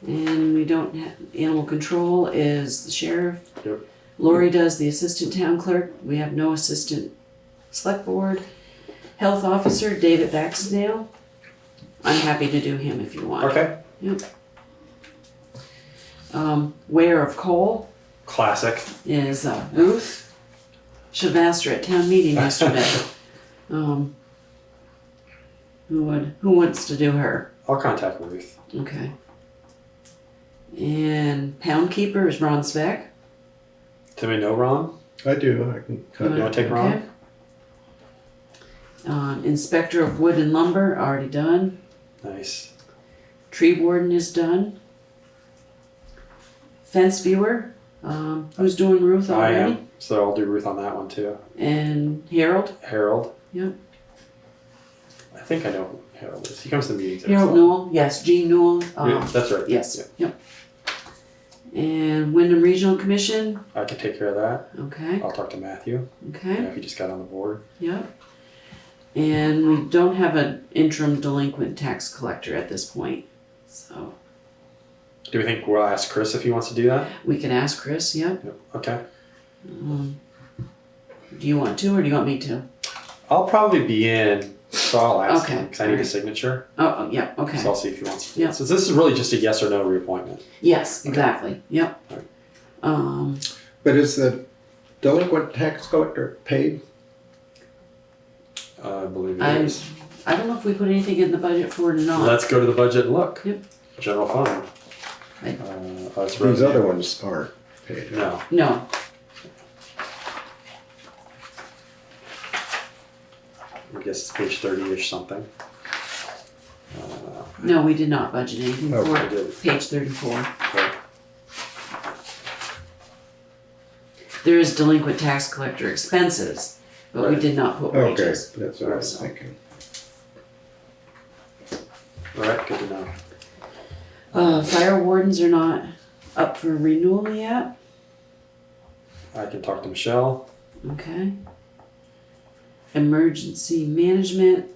And we don't have, Animal Control is the Sheriff. Yep. Lori does the Assistant Town Clerk. We have no Assistant Select Board. Health Officer, David Baxendale. I'm happy to do him if you want. Okay. Yep. Wear of Coal Classic. is Ruth. Should have asked her at town meeting yesterday. Who wants to do her? I'll contact Ruth. Okay. And Pound Keeper is Ron Speck. Do we know Ron? I do. I can You contact. want to take Ron? Inspector of Wood and Lumber, already done. Nice. Tree Warden is done. Fence Viewer, who's doing Ruth I already? am. So I'll do Ruth on that one too. And Harold. Harold. Yep. I think I know who Harold is. He comes to meetings. Harold Newell, yes, Gene Newell. Yeah, that's right. Yes, Yeah. yep. And Wyndham Regional Commission, I can take care of that. okay, I'll talk to Matthew. okay, Yeah, he just got on the board. yep. And we don't have an interim delinquent tax collector at this point, so. Do we think we'll ask Chris if he wants to do that? We can ask Chris, yep. Yep. Okay. Do you want to, or do you want me to? I'll probably be in, so I'll ask Okay, him because I need a alright. signature. Oh, yeah, okay. So I'll see if he wants to. Yeah. So this is really just a yes or no reappointment. Yes, exactly, yep. Alright. But is the delinquent tax collector paid? I believe it I is. don't know if we put anything in the budget for it or not. Let's go to the budget and look. Yep. General fund. I- That's These revenue. other ones aren't paid. No. No, I guess it's page 30-ish something. no, we did not budget anything Oh, for I it. did. Page 34. Okay. There is delinquent tax collector expenses, but we Right. did not put Okay, wages. that's what I was thinking. All right, good to know. Fire wardens are not up for renewal yet. I can talk to Michelle. Okay. Emergency management,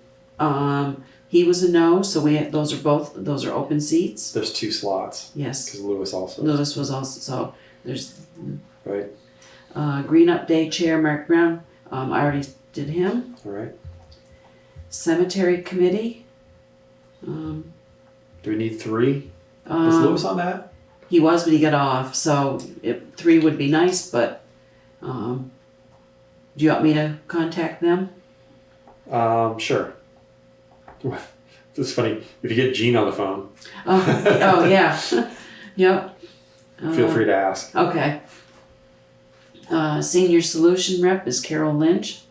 he was a no, so those are open seats. There's 2 slots Yes. because Lewis also. Lewis was also, so there's, Right. Green Up Day Chair, Mark Brown, I already did him. All right. Cemetery Committee. Do we need 3? Is Lewis on that? He was, but he got off, so 3 would be nice, but, do you want me to contact them? Sure. It's funny if you get Gene on the phone. Oh yeah, yep. Feel free to ask. Okay. Senior Solution Rep is Carol Lynch.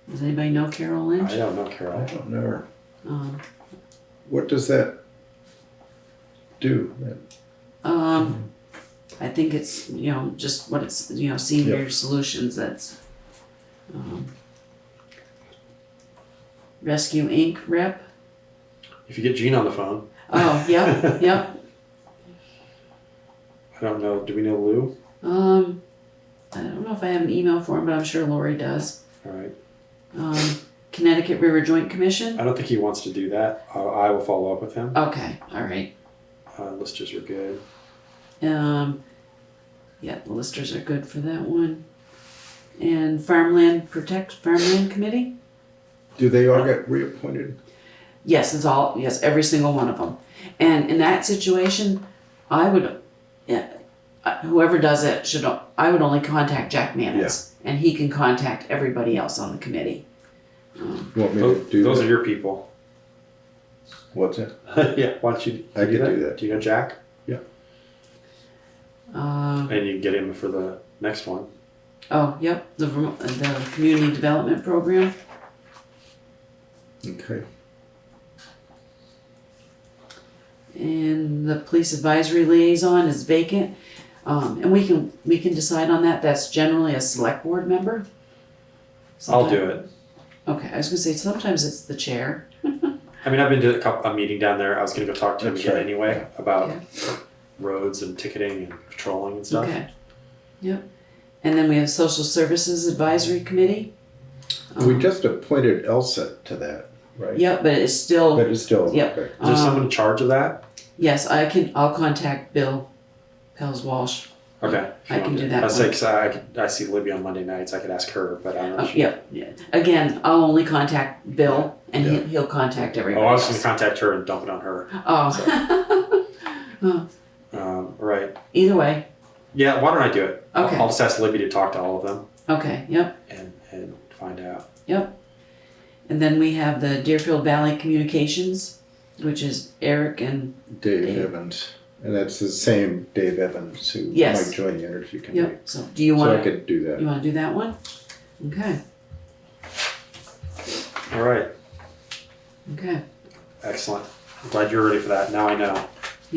Does anybody know Carol Lynch? I don't know, I Carol. don't know her. Um, What does that do then? I think it's, just what it's, Senior Yep. Solutions, that's, Rescue Inc. Rep. If you get Gene on the phone, Oh, yep, yep. I don't know. Do we know Lou? I don't know if I have an email for him, but I'm sure Lori does. All right. Connecticut River Joint Commission. I don't think he wants to do that. I will follow up with him. Okay, all right. Listers are good. Yeah, the listers are good for that one. And Farmland Committee? Do they all get reappointed? Yes, every single one of them. And in that situation, I would, whoever does it I would only contact Jack Manis. And he can contact everybody else on the committee. Want me to do Those that? are your people. What's it? Yeah, why don't you I could do that. Do you know Jack? Uh, And you can get him for the next one. oh, yep, the Community Development Program. Okay. And the Police Advisory Liaison is vacant. And we can decide on that. That's generally a select board member. I'll do it. Okay, I was gonna say, sometimes it's the chair. I mean, I've been to a meeting down there. I was going to go talk to him That's again right. anyway about Yeah. roads and ticketing and patrolling and stuff. Okay. Yep. And then we have Social Services Advisory Committee. We just appointed Elsa to that, right? Yep, but it's still, But it's still, Yep. okay. Is there someone in charge of that? yes, I'll contact Bill Pels Walsh. Okay. I can do that I say one. because I see Libby on Monday nights. I could ask her, but I don't know. if she- Yep, yeah. Again, I'll only contact Bill and Yeah. he'll contact Oh, everybody I was going else. to contact her and dump it on her. Oh. Right. Either way, Yeah. Why don't I do it? Okay. I'll just ask Libby to talk to all of them okay, yep. and find out. Yep. And then we have the Deerfield Valley Communications, which is Eric and, Dave Dave. Evans. And that's the same Dave Evans who Yes. might join the interview committee. yep, so do you So I want, could do you that. wanna do that one? Okay, All right. okay. Excellent. I'm glad you're ready for that. Now I know.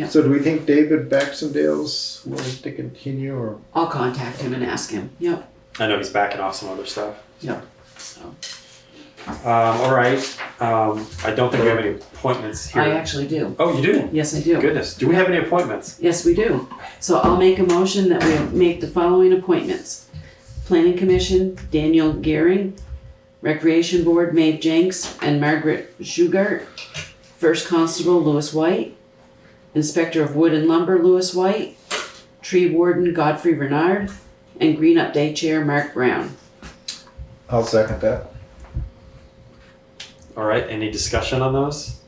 So do we think David Baxendale's willing to continue or? I'll contact him and ask him, yep, I know he's backing off some other stuff. yep, so. All right. I don't think we have any appointments here. I actually do, Oh, you do? yes, I do. Goodness. Do we have any appointments? Yes, we do. So I'll make a motion that we make the following appointments. Planning Commission, Daniel Gehring. Recreation Board, Maeve Jenks and Margaret Shugart. First Constable, Louis White. Inspector of Wood and Lumber, Louis White, Tree Warden, Godfrey Renard, and Green Up Day Chair, Mark Brown. I'll second that. All right, any discussion on those?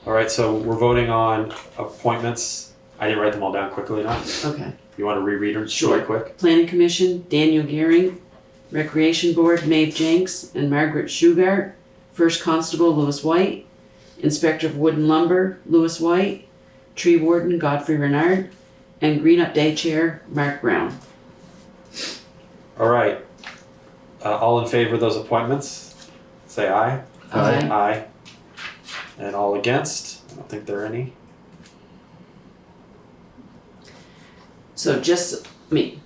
All right, so we're voting on appointments. I didn't write them all down quickly enough. Okay. You want to reread them Sure. really quick? Planning Commission, Daniel Gearing. Recreation Board, Maeve Jenks and Margaret Shugart. First Constable, Louis White. Inspector of Wood and Lumber, Louis White. Tree Warden, Godfrey Renard. And Green Up Day Chair, Mark Brown. All right. All in favor of those appointments? Say aye. Aye. Aye. And all against? I don't think there are any. So just me.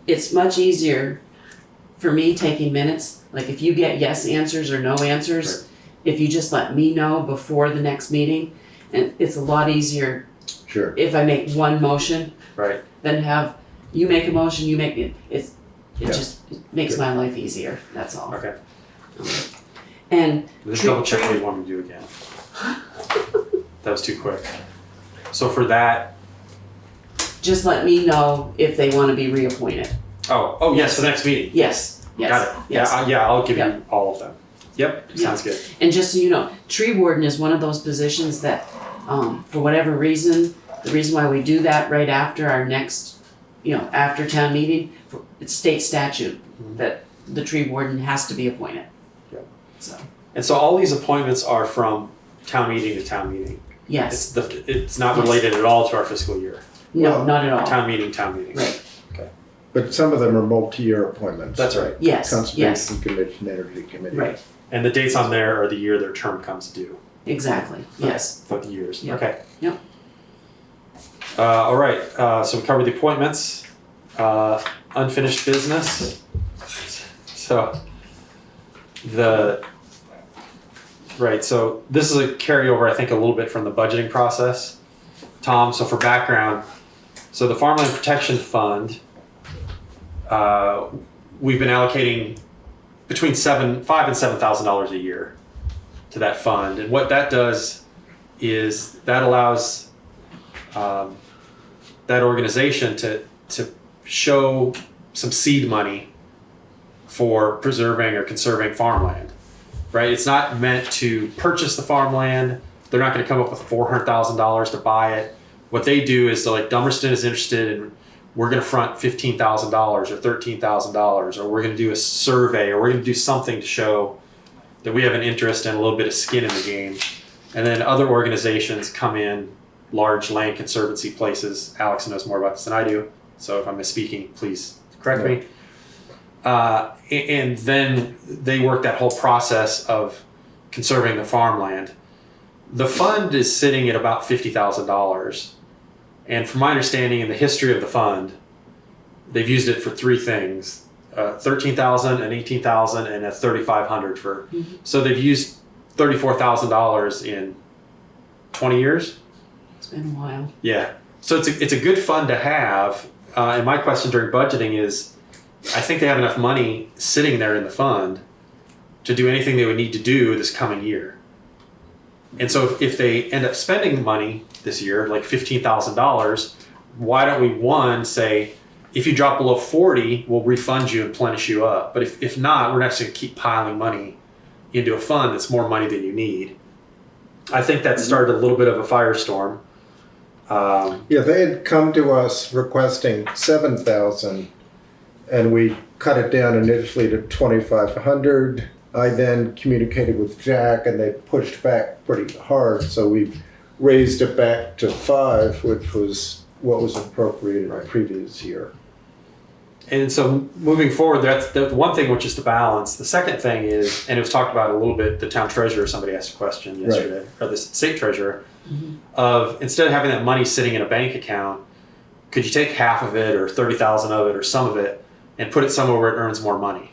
It's much easier for me taking minutes. Like if you get yes answers or no answers, if you just let me know before the next meeting, and it's a lot easier Sure. if I make one motion Right. than have you make a motion, you make it. It Yeah. just makes my life easier. That's all. Okay. And Let's Tree- double check what you want me to do again. That was too quick. So for that, just let me know if they want to be reappointed. oh yes, the next meeting. Yes. Yes. Got it. Yes. Yeah, I'll give Yep. you all of them. Yep, Yeah. sounds good. And just so you know, tree warden is one of those positions that, for whatever reason, the reason why we do that right after our next, after town meeting, it's state statute that the tree warden has to be appointed. Yep. So, And so all these appointments are from town meeting to town meeting. yes, It's not Yes. related at all to our fiscal year. no, Well, not at all. Town meeting. Right, But some of them are multi-year appointments. That's right. yes, yes, Conservation Commission, Energy Committee. right, And the dates on there are the year their term comes due. exactly, yes. For the years. Yep. Okay. Yep. All right. So we covered the appointments. Unfinished business. So so this is a carryover, I think, a little bit from the budgeting process. Tom, so for background, so the Farmland Protection Fund, we've been allocating between $5,000 and $7,000 a year to that fund, and what that does is that allows that organization to show some seed money for preserving or conserving farmland. Right? It's not meant to purchase the farmland. They're not going to come up with $400,000 to buy it. What they do is, so like Dummerston is interested in, we're going to front $15,000 or $13,000, or we're going to do a survey, or we're going to do something to show that we have an interest and a little bit of skin in the game. And then other organizations come in, large land conservancy places. Alex knows more about this than I do, so if I'm misspeaking, please correct me. And then they work that whole process of conserving the farmland. The fund is sitting at about $50,000. And from my understanding in the history of the fund, they've used it for three things: $13,000, an $18,000, and a $3,500 for. Mm-hmm. So they've used $34,000 in 20 years. It's been a while. Yeah. So it's a good fund to have. And my question during budgeting is, I think they have enough money sitting there in the fund to do anything they would need to do this coming year. And so if they end up spending money this year, like $15,000, why don't we, say, if you drop below 40, we'll refund you and plenish you up. But if not, we're not just going to keep piling money into a fund that's more money than you need. I think that started a little bit of a firestorm. Yeah, they had come to us requesting 7,000, and we cut it down initially to 2,500. I then communicated with Jack, and they pushed back pretty hard, so we raised it back to 5, which was what was appropriated the previous year. And so moving forward, that's the one thing, which is the balance. The second thing is, and it was talked about a little bit, the town treasurer, somebody asked a question yesterday, or the state treasurer, of instead of having that money sitting in a bank account, could you take half of it or 30,000 of it or some of it and put it somewhere where it earns more money?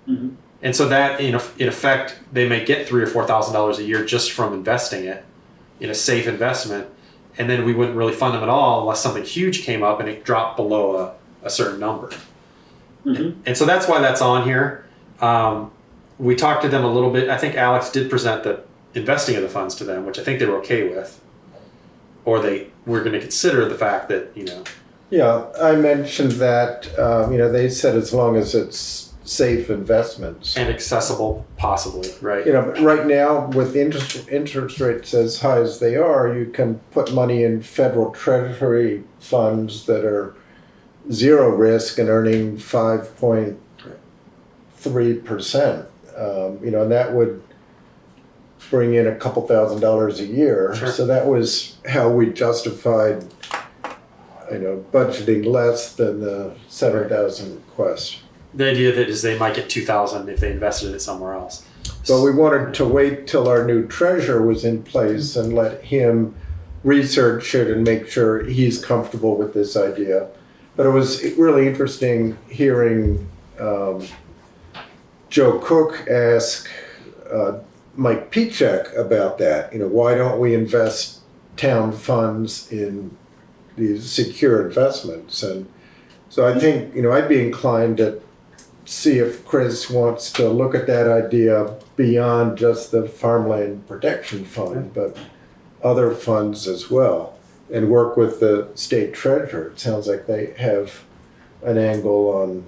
Mhm. And so that, in effect, they may get $3,000 or $4,000 a year just from investing it in a safe investment, and then we wouldn't really fund them at all unless something huge came up and it dropped below a certain number. Mhm. And so that's why that's on here. we talked to them a little bit. I think Alex did present the investing of the funds to them, which I think they were okay with. Or they were going to consider the fact that, Yeah, I mentioned that, they said as long as it's safe investments. and accessible, possibly, right? But right now, with interest rates as high as they are, you can put money in federal treasury funds that are zero risk and earning 5.3%. And that would bring in a couple $1,000s a year. Sure. So that was how we justified, budgeting less than the 7,000 request. The idea that is they might get 2,000 if they invested it somewhere else. But we wanted to wait till our new treasurer was in place and let him research it and make sure he's comfortable with this idea. But it was really interesting hearing Joe Cook ask Mike Pichek about that. Why don't we invest town funds in these secure investments? And so I think, I'd be inclined to see if Chris wants to look at that idea beyond just the Farmland Protection Fund, but other funds as well, and work with the state treasurer. It sounds like they have an angle on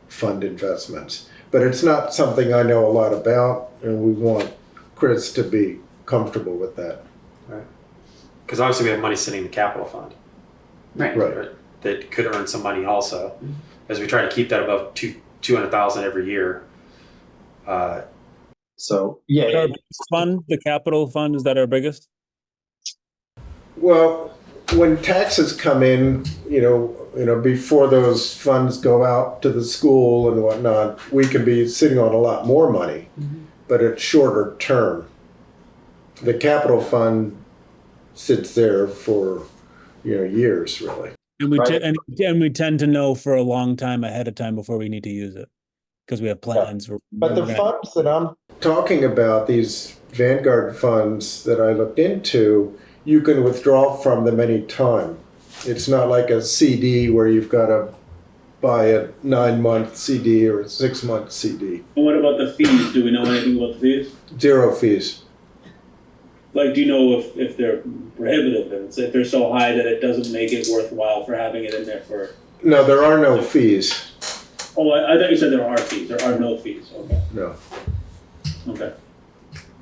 fund investments. But it's not something I know a lot about, and we want Chris to be comfortable with that. Right. Because obviously we have money sitting in the capital fund. Right. Right. That could earn some money also, as we try to keep that above 200,000 every year. So, yeah. Our biggest fund, the capital fund, is that our biggest? Well, when taxes come in, before those funds go out to the school and whatnot, we can be sitting on a lot more money, but it's shorter term. The capital fund sits there for, years really. And we Right. and we tend to know for a long time ahead of time before we need to use it because we have plans. But the funds that I'm talking about, these Vanguard funds that I looked into, you can withdraw from them anytime. It's not like a CD where you've got to buy a 9-month CD or a 6-month CD. And what about the fees? Do we know anything about the fees? 0 fees. Like, do you know if they're prohibitive, if they're so high that it doesn't make it worthwhile for having it in there for? No, there are no fees. Oh, I thought you said there are fees. There are no fees. Okay. No. Okay.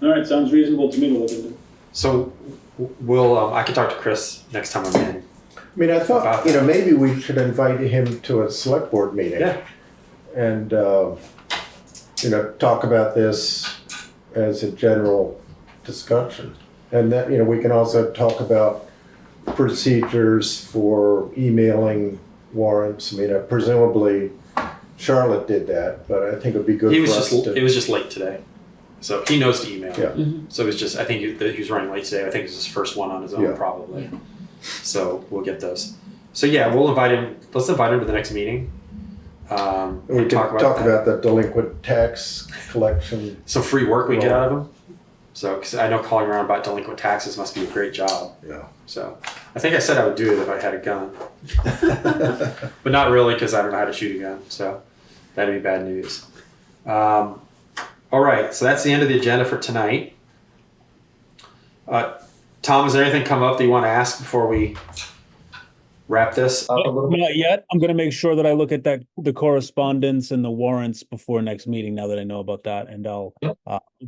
All right. Sounds reasonable to me to look into. So we'll, I can talk to Chris next time I'm in. I mean, I thought, maybe we should invite him to a select board meeting. Yeah. And, talk about this as a general discussion. And that, we can also talk about procedures for emailing warrants. I mean, presumably Charlotte did that, but I think it'd be good It for was us just to. it was just late today, so he knows to email. Yeah. So it was just I think he was running late today. I think it was his first one on his own Yeah. probably. So we'll get those. So yeah, we'll invite him. Let's invite him to the next meeting. We can talk that. about the delinquent tax collection. Some free work we get out of him. So, because I know calling around about delinquent taxes must be a great job. Yeah. So, I think I said I would do it if I had a gun, but not really because I don't know how to shoot a gun. So, that'd be bad news. All right, so that's the end of the agenda for tonight. Tom, is there anything come up that you want to ask before we wrap this up a little bit? Not yet. I'm going to make sure that I look at the correspondence and the warrants before next meeting. Now that I know about that, and I'll.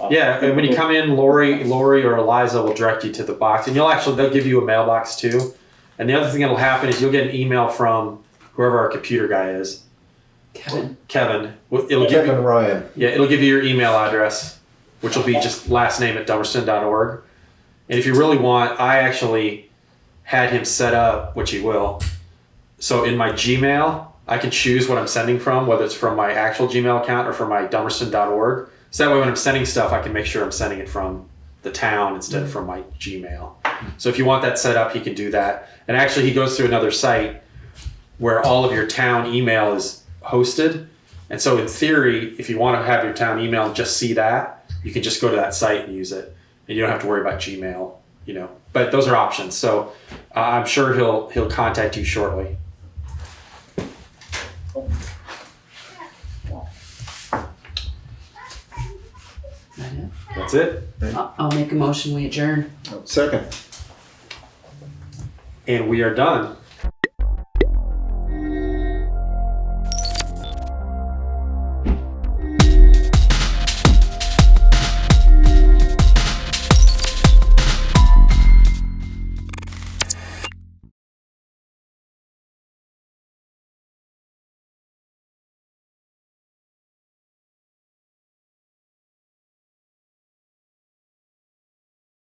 Yeah, and when you come in, Lori or Eliza will direct you to the box, and they'll give you a mailbox too. And the other thing that'll happen is you'll get an email from whoever our computer guy is. Kevin. It'll give Kevin you, Ryan. yeah, it'll give you your email address, which will be just last name at dummerston.org. And if you really want, I actually had him set up, which he will. So in my Gmail, I can choose what I'm sending from, whether it's from my actual Gmail account or from my dummerston.org. So that way when I'm sending stuff, I can make sure I'm sending it from the town instead of from my Gmail. So if you want that set up, he can do that. And actually he goes through another site where all of your town email is hosted. And so in theory, if you want to have your town email and just see that, you can just go to that site and use it. And you don't have to worry about Gmail, but those are options. So I'm sure he'll contact you shortly. That's it. I'll make a motion, we adjourn. Second. And we are done.